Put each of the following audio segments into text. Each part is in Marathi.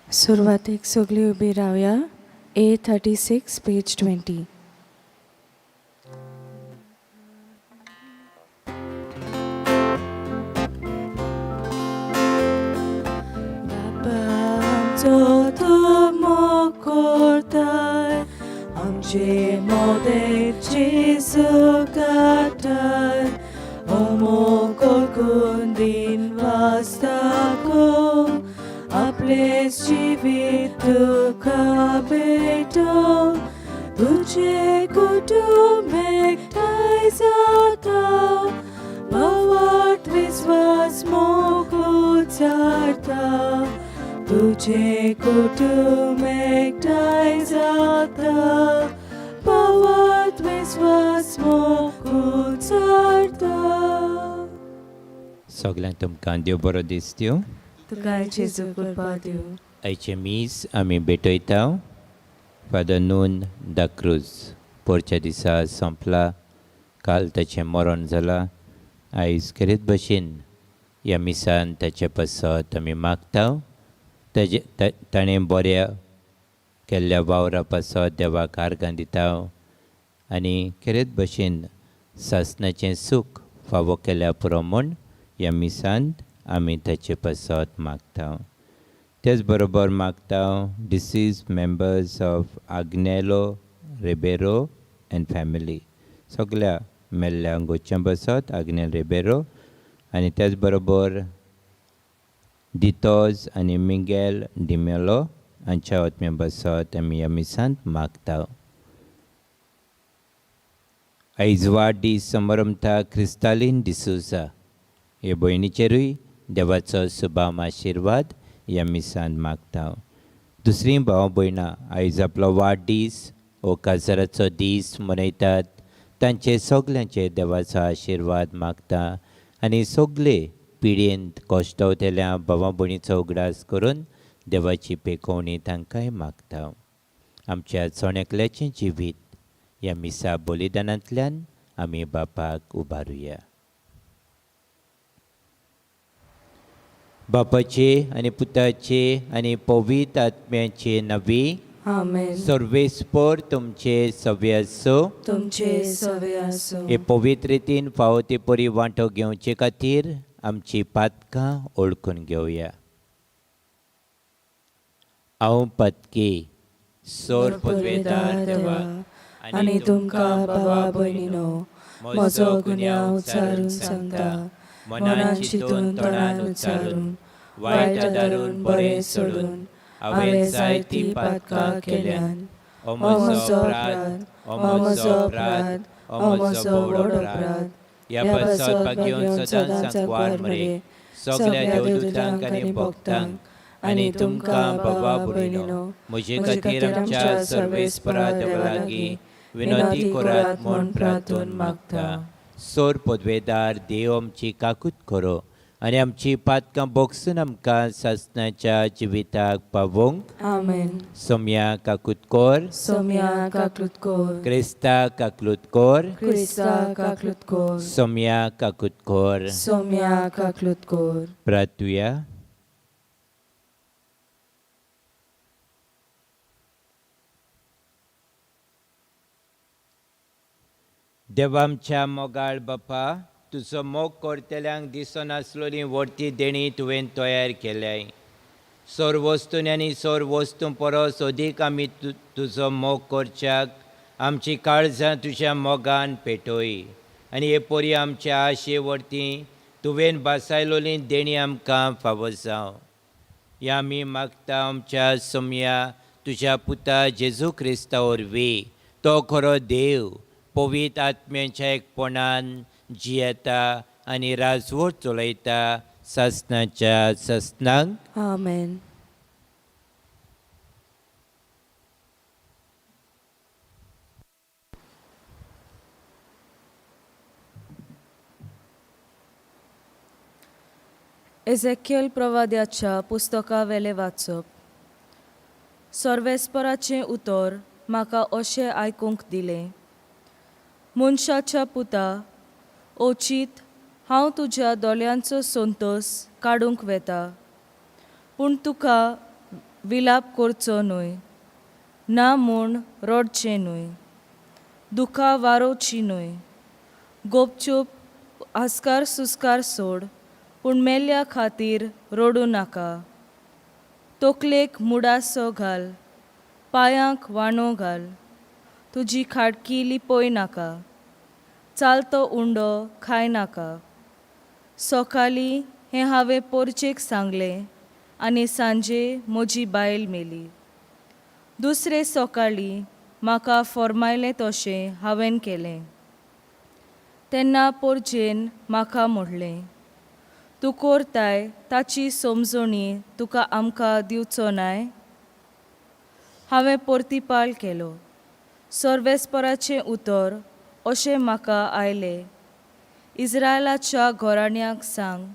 सुरवातीक सगळी उबी रावया. A36 page 20. बाबा आमचो तूं मोग करताय, आमचे मोदेक जेसू काटाय, हो मोग करून दिन वाचताको आपले जिवीत तुका भेटो, तुझे कुटुंब एकठांय जाता, भावात विश्वास मोग उचारता, तुझे कुटुंब एकठांय जाता, भावात विश्वास मोग उचारता. सगळ्यांक तुमकां देव बरो दीस दिवं. तुका जेजू कृपा दिवं. आयचे मीस आमी भेटयता फादर नून दा क्रूज. पोरच्या दिसा संपला, काल ताचें मरण जालां. आयज करीत भशेन ह्या मिसान ताचे पसत आमी मागता. ताणें बऱ्या केल्ल्या वावरा पासत देवाक आर्गां दिता आनी खरेच भशेन सासणाचें सूख फावो केल्या पुरो म्हूण ह्या मिसांत आमी ताचे पसत मागता. तेच बरोबर मागता disease members of Agnelo Ribeiro end family, सगळ्या मेल्ल्या गोंयच्या बसत आग्नेल रिबेरो, आनी त्याच बरोबर दितोज आनी मिगेल डिमेलो हांच्या आत्म्या बसत आमी ह्या मिसांत मागता. आयज वाडदीस समारंभता क्रिस्तालीन डिसूजा हे भयणीचेरूय देवाचो सुबाम आशिर्वाद ह्या मिसांत मागता. दुसरीं भाव भयणां आयज आपलो वाडदीस हो काजाराचो दीस मनयतात. तांचे सगल्यांचे देवाचो आशिर्वाद मागता आनी सगळे पिडयेंत कश्टावतेल्या भावा भयणीचो उगडास करून देवाची पेखोवणी तांकांय मागता. आमच्या चोणेकल्याचें जिवीत ह्या मिसा बलिदानांतल्यान आमी बापाक उबारुया. बापाचे आनी पुताचे आनी पवित्र आत्म्याचे नवी आमेन. सर्वेस्पर तुमचे सव्य आसो. तुमचे सवे आसो. हे पवित्र रितीन फावो ते परी वांटो घेवचे खातीर आमची पातकां ओळखून घेवया. हांव पातकी सोर पदवेदार देवा आनी तुमकां भावा भयणीनो म्हजो गुन्यांव उच्चारून सांगता, मनान चिंतून तोंडान उच्चारून वायट आदारून बरें सोडून हांवें जायती पातकां केल्यान. हो म्हजो अपराध, हो म्हजो अपराध, हो म्हजो व्हड अपराध. ह्या पासत घेवन सदांच सांकवार मरे सगळ्या देवदूतांक आनी भक्तांक आनी तुमकां भावा भयणीनो म्हजे खातीर आमच्या सर्वेस्परा देवा लागीं विनंती करात म्हूण प्रार्थून मागता. सोर पदवेदार देव आमची काकूत करो आनी आमची पातकां बोगसून आमकां सासणाच्या जिविताक पावोवंक. आमेन. सोम्या काकूत कोर, सोम्या काकलूत कोर. क्रिस्ता काकूत कोर, क्रिस्ता काकलूत कोर. सोम्या काकूत कोर. सोम्या काकलूत कोर. प्रार्थुया. देवा आमच्या मोगाळ बापा, तुजो मोग करतल्यांक दिसून आसलोली व्हडटी देणी तुवें तयार केल्याय. सोर वस्तूंनी आनी सोर वस्तूं परस अदीक आमी तुजो मोग करच्याक आमची काळजां तुज्या मोगान पेटोय आनी हे परी आमच्या आशे व्हडटी तुवें बासायलोली देणी आमकां फावो जावं. हे आमी मागता आमच्या सोम्या तुज्या पुता जेजू क्रिस्ता वरवीं. तो खरो देव पवित्र आत्म्याच्या एकपणान जियेता आनी राजवट चलयता सासणाच्या सासणांक. आमेन. एझेकियल प्रवाद्याच्या पुस्तका वेले वाचप. सर्वेस्पराचें उतर म्हाका अशें आयकूंक दिलें. मनशाच्या पुता, ओचीत हांव तुज्या दोळ्यांचो संतोस काडूंक वेता, पूण तुका विलाप करचो न्हय, ना म्हूण रडचें न्हय, दुखां वारोवची न्हय, गोपचूप आस्कार सुस्कार सोड, पूण मेल्ल्या खातीर रडूं नाका. तोकलेक मुडासो घाल, पांयांक वांडो घाल, तुजी खाडकी लिपोय नाका, चालतो उंडो खाय नाका. सकाळीं हें हांवें पोरचेक सांगलें आनी सांजे म्हजी बायल मेली. दुसरे सकाळीं म्हाका फॉर्मायलें तशें हांवें केलें. तेन्ना पोरचेन म्हाका म्हणलें, तूं करताय ताची समजणी तुका आमकां दिवचो नाय? हांवें परतिपाल केलो. सर्वेस्पराचें उतर अशें म्हाका आयलें, इस्रायलाच्या घोराण्यांक सांग,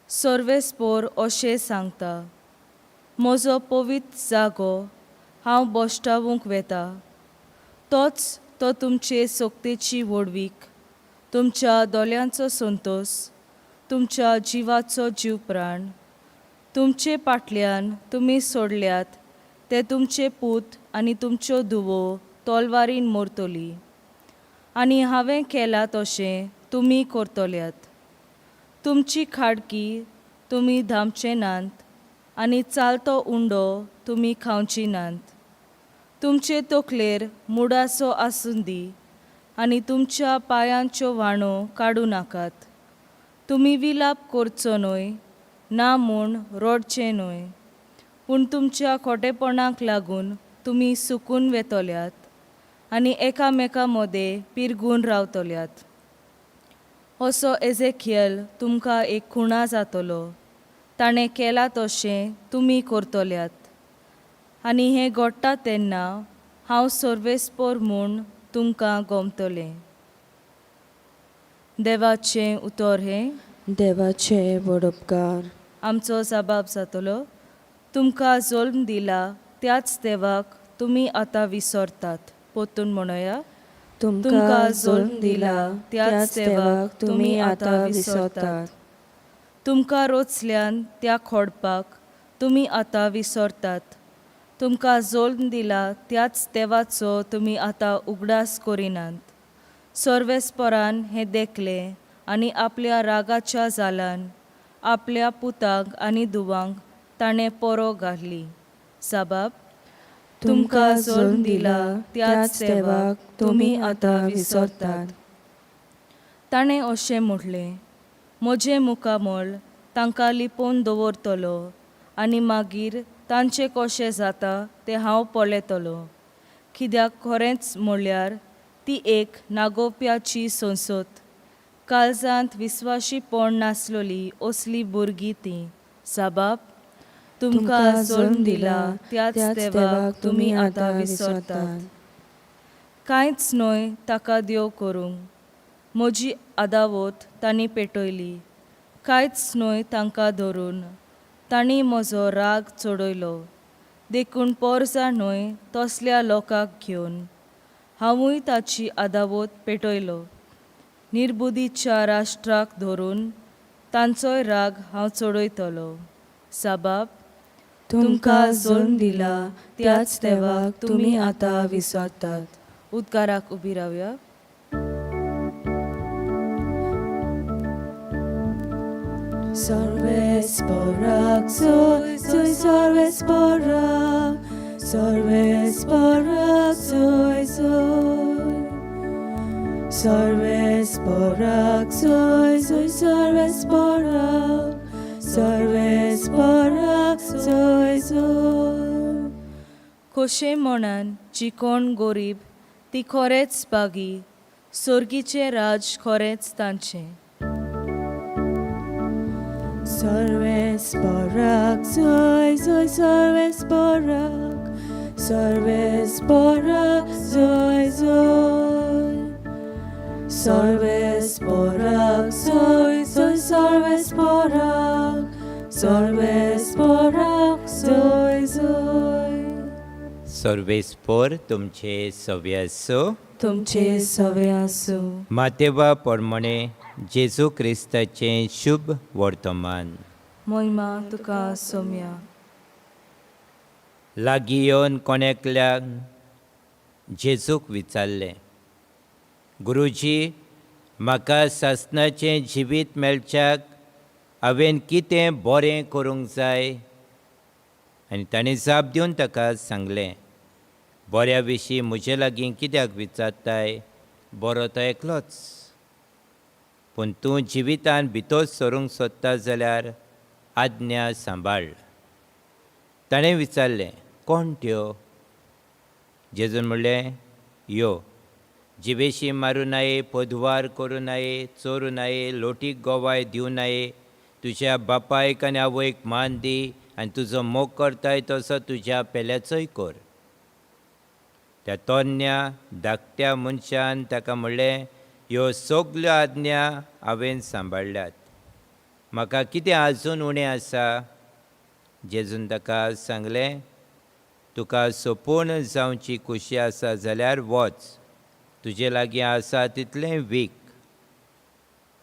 सर्वेस्पोर अशें सांगता, म्हजो पवित्र जागो हांव बोश्टावूंक वेता. तोच तो तुमचे सोकतेची व्हडवीक, तुमच्या दोल्यांचो संतोश, तुमच्या जिवाचो जीव प्राण. तुमचे फाटल्यान तुमी सोडल्यात ते तुमचे पूत आनी तुमच्यो धुवो तोलवारीन मरतली. आनी हांवें केलां तशें तुमी करतल्यात. तुमची खाडकी तुमी धामचे नांत, आनी चालतो उंडो तुमी खावची नांत. तुमचे तकलेर मुडासो आसूं दी, आनी तुमच्या पांयांच्यो वांडो काडूं नाकात. तुमी विलाप करचो न्हय, ना म्हूण रडचें न्हय, पूण तुमच्या खोटेपणाक लागून तुमी सुकून वेतल्यात आनी एकामेका मदें पिरगून रावतल्यात. असो एझेकियल तुमकां एक खुणा जातलो. ताणें केलां तशें तुमी करतल्यात. आनी हें घडटा तेन्ना हांव सर्वेस्पोर म्हूण तुमकां गोमतलें. देवाचें उतर हें. देवाचे वडपकार. आमचो जबाब जातलो, तुमकां जल्म दिला त्याच देवाक तुमी आतां विसरतात. पोतून म्हणया, तुमकां जल्म दिला त्याच देवाक तुमी आतां विसरतात. तुमकां रोचल्यान त्या खोडपाक तुमी आतां विसरतात. तुमकां जल्म दिला त्याच देवाचो तुमी आतां उगडास करिनात. सर्वेस्परान हें देखलें आनी आपल्या रागाच्या जालान आपल्या पुतांक आनी धुवांक ताणें परो घाली. जबाब, तुमकां जल्म दिला त्याच देवाक तुमी आतां विसरतात. ताणें अशें म्हणलें, म्हजें मुखामळ तांकां लिपोवन दवरतलो आनी मागीर तांचें कशें जाता तें हांव पळयतलों. कित्याक खरेंच म्हणल्यार ती एक नागोवप्याची संसद. काळजांत विस्वाशीपण नासलोली असली भुरगीं तीं. जबाब, तुमकां जल्म दिला त्याच देवाक तुमी आतां विसरतात. कांयच न्हय ताका देव करूंक, म्हजी आदावत तांणी पेटयली. कांयच न्हय तांकां धरून, तांणी म्हजो राग चडयलो. देखून पोरसां न्हय तसल्या लोकांक घेवन हांवूय ताची आदावत पेटयलो. निर्बुदीच्या राष्ट्राक धरून तांचोय राग हांव चडयतलो. जबाब, तुमकां जल्म दिला त्याच देवाक तुमी आतां विसरतात. उद्गाराक उबी रावया. सर्वेस्पराक सोय सोय सर्वेस्पराक, सर्वेस्पराक सोय सोय. सर्वेस्पराक सोय सोय सर्वेस्पराक, सर्वेस्पराक सोय सोय. खोशे मनान जी कोण गरीब ती खरेंच बागी, सर्गीचें राज खरेंच तांचें. सर्वेस्पराक सोय सोय सर्वेस्पराक, सर्वेस्पराक सोय सोय. सर्वेस्पराक सोय सोय सर्वेस्पराक, सर्वेस्पराक सोय सोय. सर्वेस्पोर तुमचे सव्य आसूं. तुमचे सवे आसूं. मातेवा पोरमणे जेजू क्रिस्ताचें शुभ वर्तमान. महिमा तुका सोम्या. लागीं येवन कोणेकल्याक जेजूक विचारलें, गुरुजी, म्हाका सासणाचें जिवीत मेळच्याक हांवें कितें बरें करूंक जाय? आनी ताणें जाप दिवन ताका सांगलें, बऱ्या विशीं म्हजे लागीं कित्याक विचारताय? बरो तो एकलोच. पूण तूं जिवितांत भितर सरूंक सोदता जाल्यार आज्ञा सांबाळ. ताणें विचारलें, कोण त्यो? जेजून म्हणलें, यो, जिवेशी मारूं नये, पदवार करूं नये, चोरूं नये, लोटीक गोवाय दिवं नये, तुज्या बापायक आनी आवयक मान दी, आनी तुजो मोग करताय तसो तुज्या पेल्याचोय कर. त्या तोरण्या धाकट्या मनशान ताका म्हणलें, ह्यो सगल्यो आज्ञा हांवें सांबाळल्यात. म्हाका कितें आजून उणें आसा? जेजून ताका सांगलें, तुका सोपून जावची कुशी आसा जाल्यार वच, तुजे लागीं आसा तितलें वीक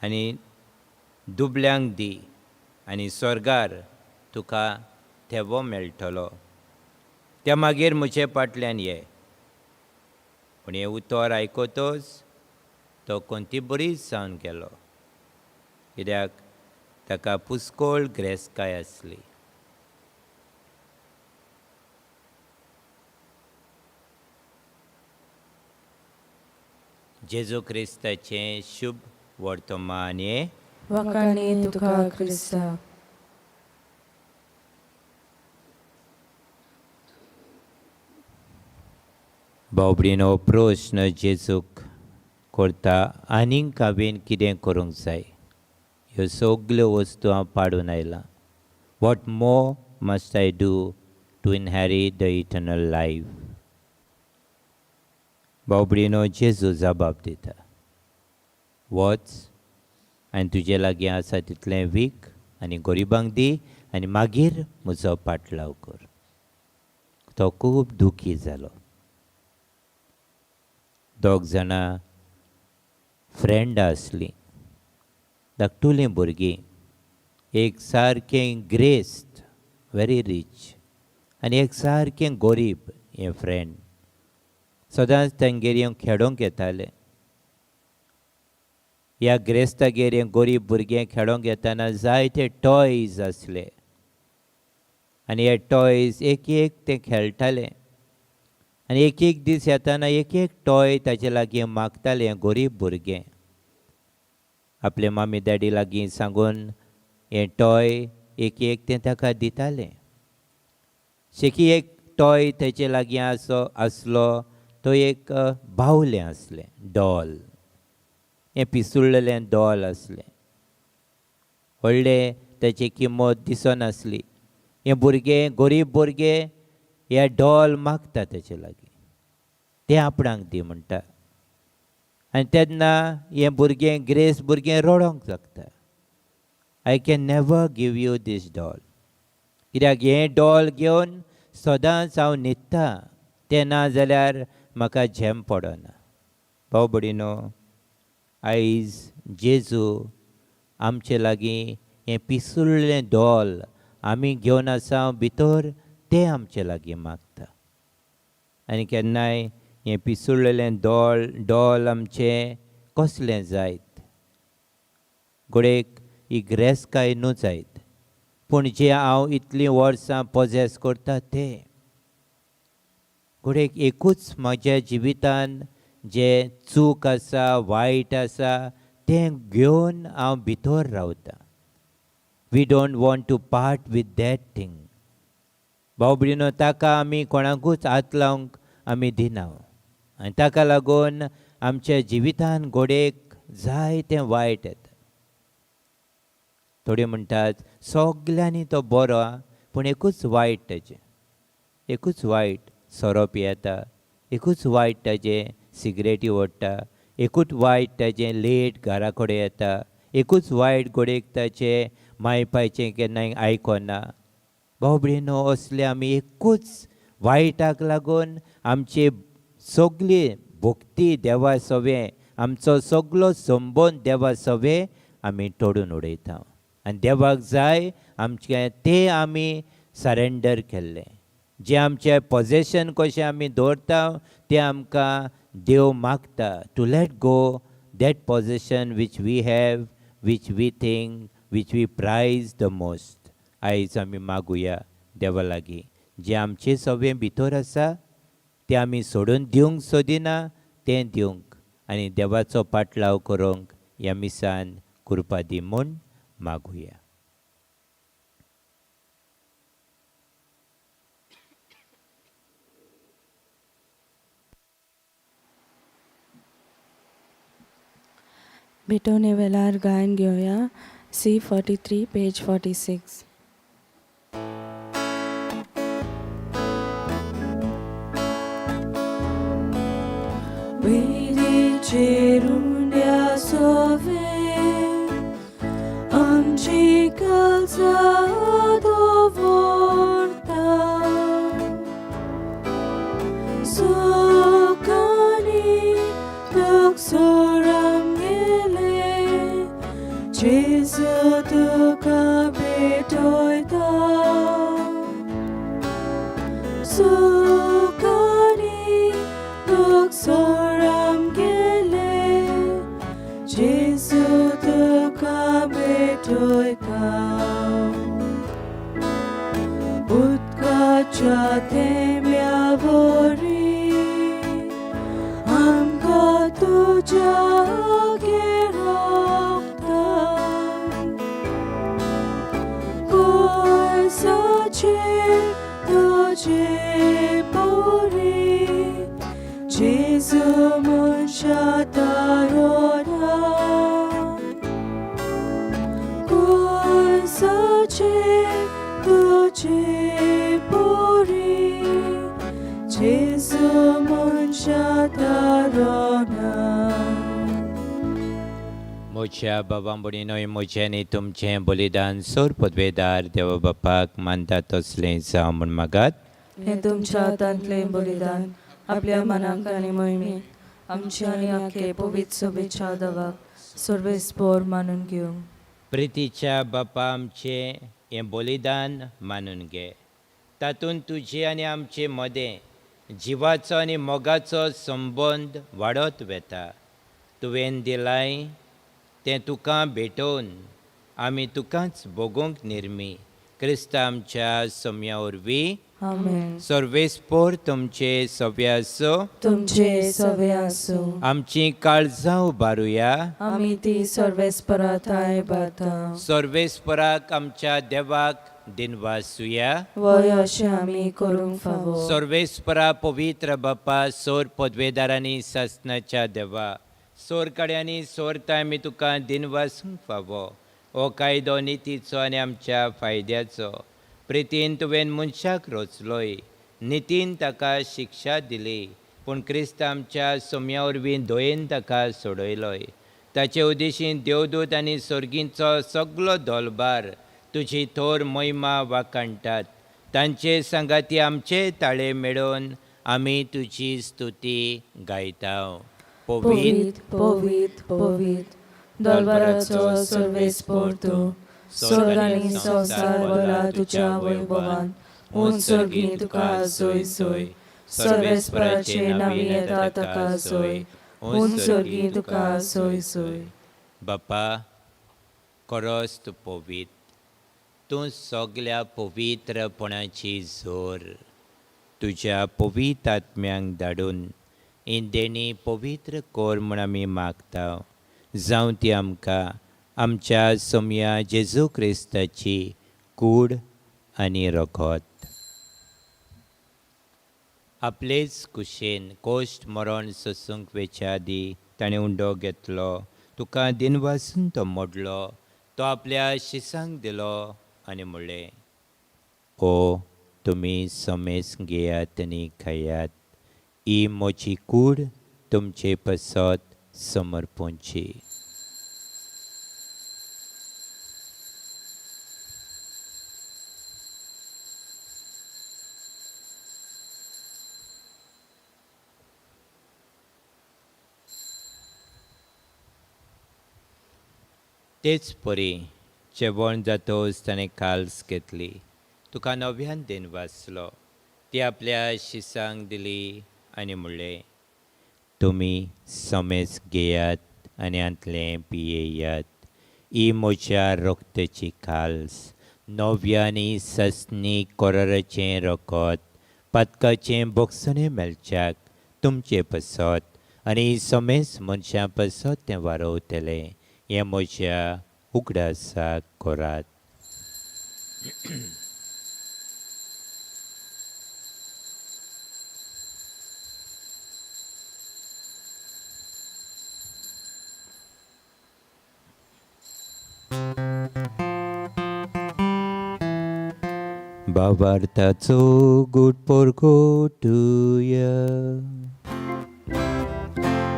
आनी दुबल्यांक दी, आनी स्वर्गार तुका थेवो मेळटलो. त्या मागीर म्हजे फाटल्यान ये. पूण हें उतर आयकतच तो कोणती बरीच जावन गेलो, कित्याक ताका पुस्कोळ गिरेस्तकाय आसली. जेजू क्रिस्ताचें शुभ वर्तमान हें वखाणी तुका क्रिस्ता. बावबडीनो प्रश्न जेजूक करता, आनीक हांवें कितें करूंक जाय? ह्यो सगल्यो वस्तू हांव पाडून आयलां. What more must I do to inherit the eternal life? बावबडीनो जेजू जबाब दिता, वच आनी तुजे लागीं आसा तितलें वीक आनी गरिबांक दी, आनी मागीर म्हजो पाटलाव कर. तो खूब दुखी जालो. दोग जाणां फ्रेंडां आसलीं, धाकटुलीं भुरगीं. एक सारकें ग्रेस्त, वेरी रीच, आनी एक सारकें गरीब हें फ्रेंड. सदांच तांगेर येवन खेळोंक येताले. ह्या ग्रेस्तागेर हें गरीब भुरगें खेळोंक येताना जायते टॉयज आसले, आनी हे टॉयज एक एक ते खेळटाले. आनी एक एक दीस येताना एक एक टॉय ताचे लागीं मागतालें हें गरीब भुरगें. आपले मामी डॅडी लागीं सांगून हें टॉय एक एक तें ताका दितालें. शेकी एक टॉय ताचे लागीं आसलो तो एक बावलें आसलें, डॉल. हें पिसुळ्ळेलें डॉल आसलें. व्हडलें ताची किंमत दिसनासली. हें भुरगें, गरीब भुरगें, हे डॉल मागता ताचे लागीं. तें आपणाक दी म्हणटा. आनी तेन्ना हें भुरगें, ग्रेस भुरगें रडोंक लागता. I can never give you this doll. कित्याक हें डॉल घेवन सदांच हांव न्हिदता, तें ना जाल्यार म्हाका झेम पडना. भाव भयणीनो, आयज जेजू आमचे लागीं हें पिसुळ्ळें डॉल आमी घेवन आसा भितर तें आमचे लागीं मागता. आनी केन्नाय हें पिसुळ्ळेलें डॉल आमचें कसलें जायत, घोडेक ही गिरेस्तकाय न्हू जायत, पूण जें हांव इतलीं वर्सां पॉजेस करता तें. घोडेक एकूच म्हज्या जिवितान जें चूक आसा, वायट आसा, तें घेवन हांव भितर रावतां. We don't want to part with that thing. भाव भयणीनो, ताका आमी कोणाकूच हात लावंक आमी दिना. आनी ताका लागून आमच्या जिवितान घोडेक जायतें वायट येता. थोडे म्हणटात सगल्यांनी तो बरो, पूण एकूच वायट ताजें. एकूच वायट, सोरो पियेता. एकूच वायट ताजें, सिगरेटी ओडटा. एकूच वायट ताजें, लेट घरा कडेन येता. एकूच वायट घोडेक ताचें माय पायचें केन्नाय आयकना. भाव भयणीनो, असले आमी एकूच वायटाक लागून आमची सगली भक्ती देवा सवें, आमचो सगलो संबंद देवा सवें आमी तोडून उडयता. आनी देवाक जाय आमचें तें आमी सरेंडर केल्लें. जे आमचे पोजेशन कशें आमी दवरता तें आमकां देव मागता to let go that possession which we have, which we think, which we prize the most. आयज आमी मागुया देवा लागीं जें आमचे सगळें भितर आसा तें आमी सोडून दिवंक सोदिना तें दिवंक आनी देवाचो पाटलाव करूंक ह्या मिसान कृपा दी म्हूण मागुया. भेटोने वेळार गायन घेवया C43 page 46. Cerunia sove, amci calza dovorta, socani doxoram gele, Jesu tuca betoita, socani doxoram Jesu tuka betoika, utkacha temya vori, amka tuja gerokta, koi sache tuje pori, Jesu muncha tarona. तुझे पोरी जेसु मनशा तारोना. म्हज्या बाबा भयणीनो म्हजें आनी तुमचें बलिदान सोर पदवेदार देवा बापाक मानता तसलें जावं म्हूण मागात. हे तुमच्या हातांतलें बलिदान आपल्या मनाक आनी मोहिमेक आमच्या आनी आखे पवित्र सभेच्या देवाक सर्वेस्पोर मानून घेवंक. प्रितीच्या बापा आमचें हें बलिदान मानून घे. तातूंत तुजे आनी आमचे मदें जिवाचो आनी मोगाचो संबंद वाडत वेता. तुवें दिलाय तें तुका भेटोवन आमी तुकाच भोगूंक निर्मी. क्रिस्ता आमच्या सोम्या वरवीं आमेन. सर्वेस्पोर तुमचे सव्या आसूं. तुमचे सवे आसूं. आमची काळजां उबारुया. आमी ती सर्वेस्पराताय बाता. सर्वेस्पराक आमच्या देवाक दिनवासुया. वय अशें आमी करूंक फावो. सर्वेस्परा पवित्र बापा सोर पदवेदारांनी सासणाच्या देवा सोर कड्यांनी सोरता आमी तुका दिनवासूंक फावो. हो कायदो नितीचो आनी आमच्या फायद्याचो. प्रितीन तुवें मनशाक रचलोय, नितीन ताका शिक्षा दिली, पूण क्रिस्त आमच्या सोम्या वरवीं दयेन ताका सोडयलोय. ताचे उद्देशीन देवदूत आनी सर्गींचो सगलो दलबार तुजी थोर महिमा वाखाणटात. तांचे सांगाती आमचे ताळे मेळोवन आमी तुजी स्तुती गायता. पवित्र पवित्र पवित्र दरबाराचो सर्वेस्पोर तूं. स्वर्ग आनी संवसार भला तुज्या वैभवान. उंच सर्गी तुका सोय सोय. सर्वेस्पराचे नावी येता ताका सोय. उंच सर्गी तुका सोय सोय. बापा खरोच तूं पवित्र. तूं सगल्या पवित्रपणाची जोर तुज्या पवित्र आत्म्यांक धाडून ही देणी पवित्र कोर म्हूण आमी मागता. जावं ती आमकां आमच्या सोम्या जेजू क्रिस्ताची कूड आनी रगत. आपलेच कुशेन कोश्ट मरण सोसूंक वेच्या आदी ताणें उंडो घेतलो. तुका दिनवासून तो मोडलो. तो आपल्या शिसांक दिलो आनी म्हणलें, ओ तुमी समेस घेयात आनी खायात. ही म्हजी कूड तुमचे पसत समर्पूंची. तेच परी जेवण जातोच ताणें काल्स घेतली. तुका नव्यान दिन वाचलो. ती आपल्या शिसांक दिली आनी म्हणलें, तुमी समेज घेयात आनी आंतलें पियेयात. ही म्हज्या रोगताची खाल्स, नव्या आनी ससनी कोराराचें रोगत, पातकाचें बोगसणें मेलच्याक तुमचे पसत आनी समेज मनशां पसत तें वारोवतलें. हें म्हज्या उगडासाक कोरात. भावार्थाचो गूट पोरगोटुया.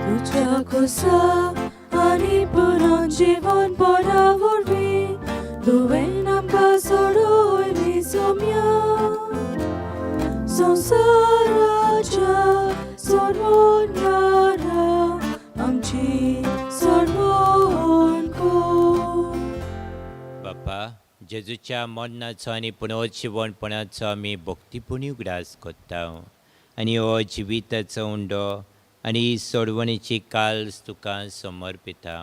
तुझ्या खुसा आनी पुराण जीवन बरा वरवीं तुवें आमकां सोडून सोम्या संवसाराच्या सोडवणारा आमची सोडवण कोर. बापा, जेजूच्या मरणाचो आनी पुनर्जीवनपणाचो आमी भक्तीपुणी उगडास कोत्ता आनी हो जिविताचो उंडो आनी सोडवणेची काल्स तुका समर्पिता.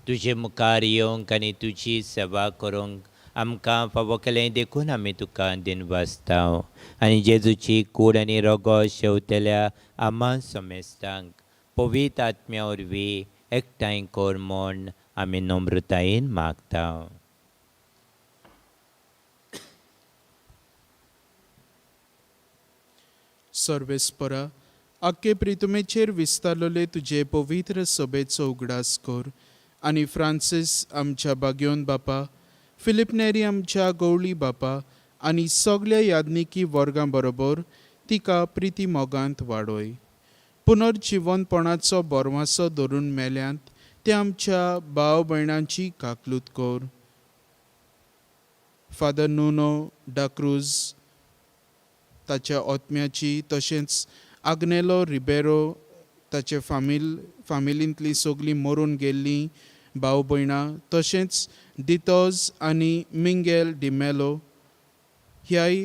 तुजे मुखार येवंक आनी तुजी सेवा करूंक आमकां फावो केलें देखून आमी तुका दिनवासता आनी जेजूची कूड आनी रोगो शेवतेल्या आम्हा समेस्तांक पवित्र आत्म्या वरवीं एकठांय कोर म्हूण आमी नम्रतायेन मागता. सर्वेस्परा, आख्खे प्रितुमेचेर विस्तारलोले तुजे पवित्र सभेचो उगडास कोर आनी फ्रांसीस आमच्या बागयोन बापा, फिलिप नेरी आमच्या गवळी बापा आनी सगळ्या यादनिकी वर्गां बरोबर तिका प्रिती मोगांत वाडोय. पुनर्जीवनपणाचो बोरवांसो धरून मेल्यांत ते आमच्या भाव भयणांची काकलूत कोर. फादर नुनो डाक्रूज ताच्या ओत्म्याची, तशेंच आग्नेलो रिबेरो ताचे फामिलींतली सगळीं मरून गेल्लीं भाव भयणां, तशेंच दितोज आनी मिंगेल डिमेलो ह्याय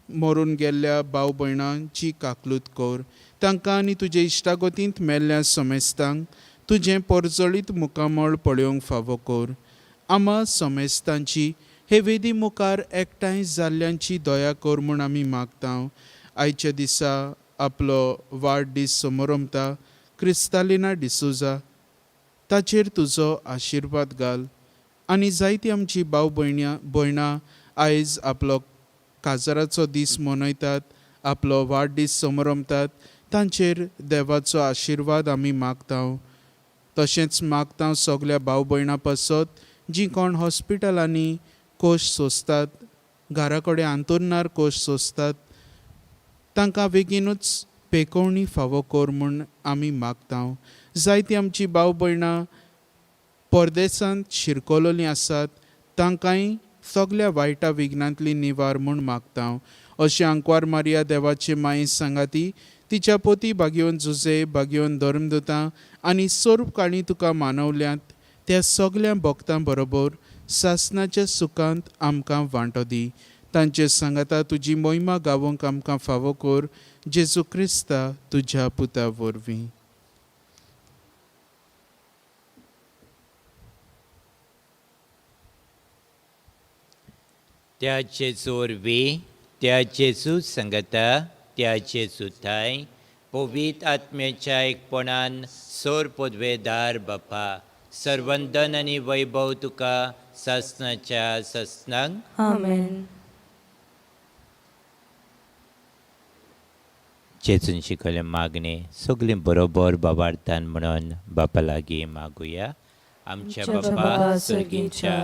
मरून गेल्ल्या भाव भयणांची काकलूत कोर. तांकां आनी तुजे इश्टागतींत मेल्ल्या समेस्तांक तुजें पोरजळीत मुखामळ पळोवंक फावो कोर. आम्हा समेस्तांची हे वेदी मुखार एकठांय जाल्ल्यांची दया कोर म्हूण आमी मागता. आयच्या दिसा आपलो वाडदीस समारंभता क्रिस्तालिना डिसोजा, ताचेर तुजो आशिर्वाद घाल. आनी जायतीं आमची भाव भयणां आयज आपलो काजाराचो दीस मनयतात, आपलो वाडदीस समारंभतात, तांचेर देवाचो आशिर्वाद आमी मागता. तशेंच मागता सगल्या भाव भयणां पासत जीं कोण हॉस्पिटलांनी कोश सोंसतात, घरा कडेन अंतुरणार कोश सोंसतात, तांकां बेगीनूच पेकोवणी फावो कोर म्हूण आमी मागता. जायतीं आमची भाव भयणां परदेसांत शिरकोलोलीं आसात, तांकांय सगल्या वायटा विघ्नांतली निवार म्हूण मागता. अशें आंकवार मारिया देवाचे माये सांगाती, तिच्या पोती बागयोन जुजे, बागयोन धर्मदुतां आनी सोर्प काणी तुका मानवल्यांत, त्या सगल्या भक्तां बरोबर सासणाच्या सुखांत आमकां वांटो दी. तांचे सांगाता तुजी मोहिमा गावोंक आमकां फावो कोर. जेजू क्रिस्ता तुज्या पुता वरवीं. त्या जेजू वरवीं, त्या जेजू संगता, त्या जेजूताय पवित्र आत्म्याच्या एकपणान सोर पदवेदार बापा, सर्वंदन आनी वैभव तुका सासणाच्या ससनांक. आमेन. जेजून शिकयलें मागणें सगळीं बरोबर बाबार्थान म्हणून बापा लागीं मागुया. आमच्या बापा सर्गीच्या,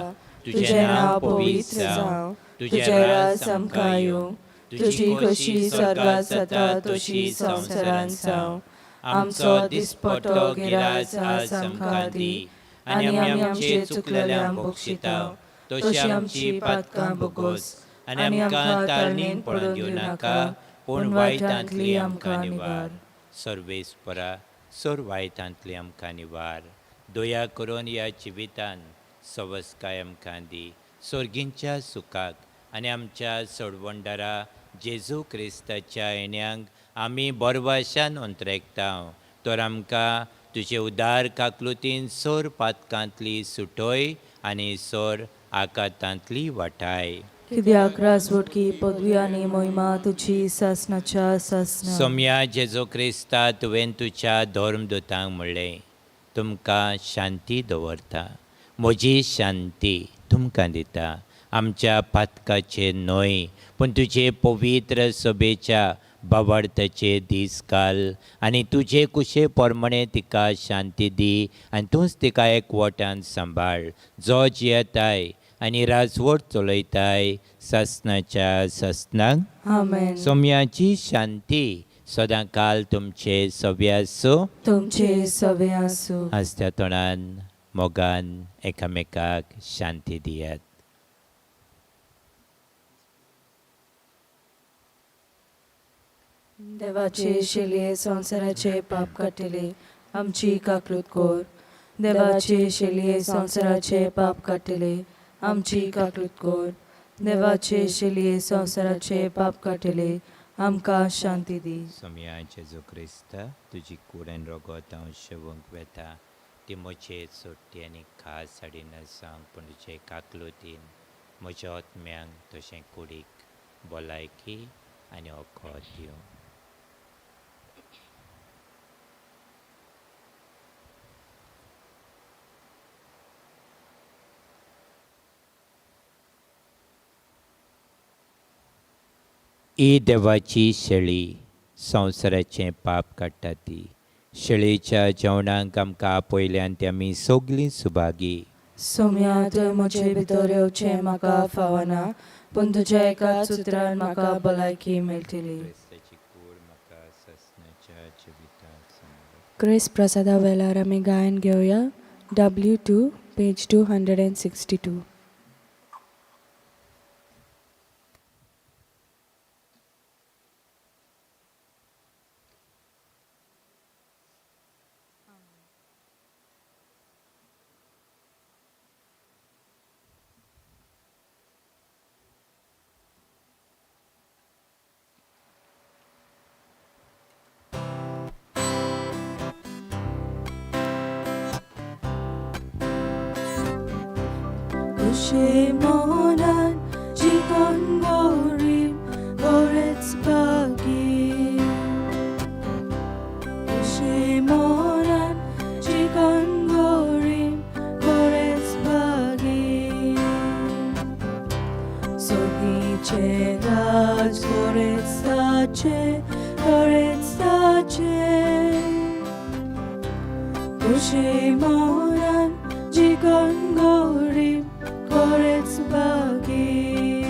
तुजें नांव पवित्र जावं, तुजें राज आमकां येवं, तुजी खोशी स्वर्गांत जाता तशी संवसारांत जावं. आमचो दिसपट्टो गिराय आज आमकां दी, आनी आमी आमचे चुकलेल्यांक बक्षिता, तशी आमची पातकां बोगोस, आनी आमकां ताळणेन पडून दिवं नाका, पूण वायटांतली आमकां निवार. सर्वेस्परा, सोर वायटांतली आमकां निवार. दया करून ह्या जिवितान सवस्काय आमकां दी, सर्गींच्या सुखाक आनी आमच्या सोडवणदारा जेजू क्रिस्ताच्या येण्याक आमी बरवाशान अंतरेकता तर आमकां तुजे उदार काकलुतीन सोर पातकांतली सुटोय आनी सोर आकांतांतली वाटाय. कित्याक राजवटकी पदवी आनी मोहिमा तुजी सासणाच्या सासना. सोम्या जेजू क्रिस्ता तुवें तुज्या धर्मदुतांक म्हणलें तुमकां शांती दवरता, म्हजी शांती तुमकां दिता. आमच्या पातकाचे न्हय पूण तुजे पवित्र सभेच्या बाबार्थाचे दीस घाल आनी तुजे कुशे प्रमाणे तिका शांती दी आनी तूंच तिका एकवटान सांबाळ जो जियेताय आनी राजवट चलयताय सासणाच्या सासनाक. आमेन. सोम्याची शांती सदां काल तुमचे सव्या आसूं. तुमचे सवे आसूं. आसत्या तोंडान मोगान एकामेकाक शांती दियात. देवाचे शेलये संवसाराचे पाप काटिले आमची काकलूत कोर. देवाचे शेलये संवसाराचे पाप काटिले आमची काकलूत कोर. देवाचे शेलये संवसाराचे पाप काटिले आमकां शांती दी. सोम्या जेजू क्रिस्ता तुजी कुडेन रगत हांव शेवंक वेता ती म्हजे सोडटी आनी खास हाडीन सांग पूण तुजे काकलुतीन म्हज्या आत्म्यांक तशें कुडीक भलायकी आनी ओखो दिवं. ही देवाची शेळी संवसाराचें पाप काडटा ती. शेळयेच्या जेवणाक आमकां आपयल्यान ती आमी सगलीं सुभागी. सोम्या थंय म्हजे भितर येवचें म्हाका फावना पूण तुज्या एकाच उतरान म्हाका भलायकी मेळटली. ग्रेस प्रसादा वेळार आमी गायन घेवया W2 page 262. Kushi monan jikon gorim gorets bagi. Kushi monan jikon gorim gorets bagi. Sogiche daz gorets dace gorets dace. Kushi monan jikon gorim gorets bagi.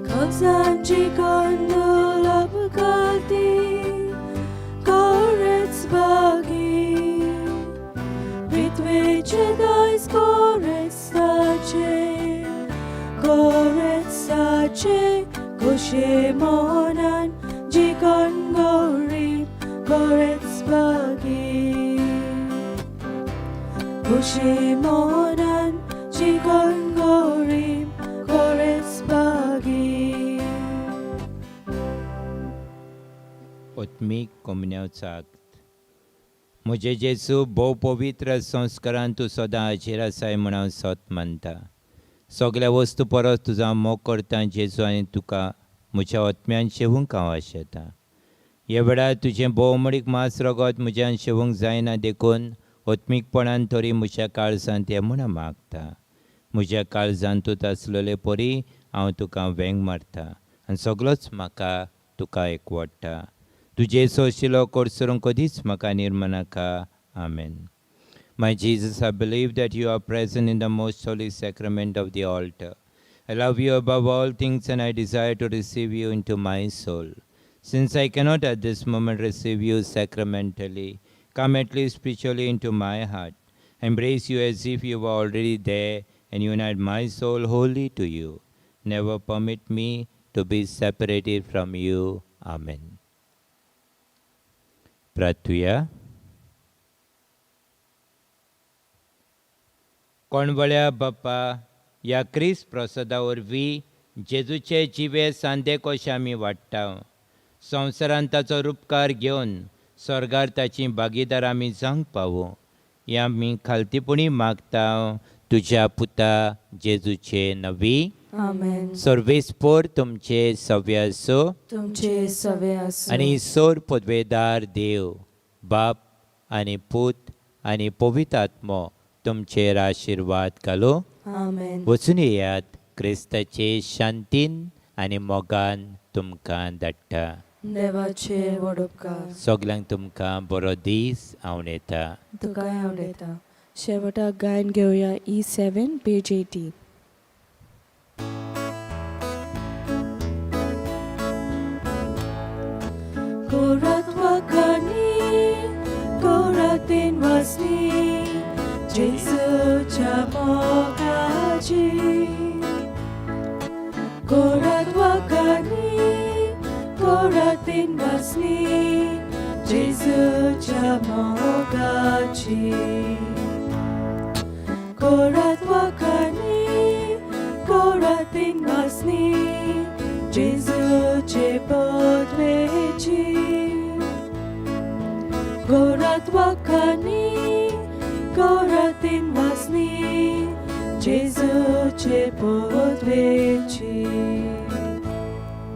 Kozan jikon dulab kalti gorets bagi. Bitveche dais gorets dace gorets dace. Kushe monan jikon gorim gorets bagi. Kushi monan jikon gorim gorets bagi. ओत्मीक कोमन्यावचो आक्त. म्हजे जेजू भोव पवित्र संस्कारान तूं सदां हाजीर आसाय म्हूण हांव सत मानता. सगळ्या वस्तू परस तुजो हांव मोग करता जेजू आनी तुका म्हज्या आत्म्यान शेवूंक हांव आशेतां. ह्या वेळार तुजें भोवमडीक मास रगत म्हज्यान शेवूंक जायना देखून ओत्मीकपणान तरी म्हज्या काळजांत ये म्हूण मागता. म्हज्या काळजांत तूं आसलेले परी हांव तुका वेंग मारता आनी सगळोच म्हाका तुका एकवडटा. तुजे सोशिलो कोर्सरूंक कधीच म्हाका निर्मनाका. आमेन. My Jesus, I believe that you are present in the most holy sacrament of the altar. I love you above all things and I desire to receive you into my soul. Since I cannot at this moment receive you sacramentally, come at least spiritually into my heart. Embrace you as if you were already there and unite my soul wholly to you. Never permit me to be separated from you. Amen. प्रार्थूया. कोणवळ्या बाप्पा ह्या क्रिस्त प्रसादा वरवीं जेजूचे जिवे सांदे कशे आमी वाडटा संवसारांत ताचो उपकार घेवन स्वर्गार ताची भागीदार आमी जावंक पावो हे आमी खालतीपणी मागता तुज्या पुता जेजूचे नवी आमेन. सर्वेस्पोर तुमचे सव्य असो तुमचे सवे असो आनी सोर पदवेदार देव बाप आनी पूत आनी पवित्र आत्मो तुमचेर आशिर्वाद घालो आमेन. वचून येयात क्रिस्ताचे शांतीन आनी मोगान तुमकां धाडटा देवाचे व्हड उपकार सगल्यांक तुमकां बरो दीस हांव येता तुकाय आवडटा. शेवटाक गायन घेवया E7 page 80. Korat wakani, koratin wasni, Jesu chamogaji. Korat wakani, koratin wasni, Jesu chamogaji. Korat wakani, koratin wasni, Jesu chepodvechi. Korat wakani, koratin wasni, Jesu chepodvechi.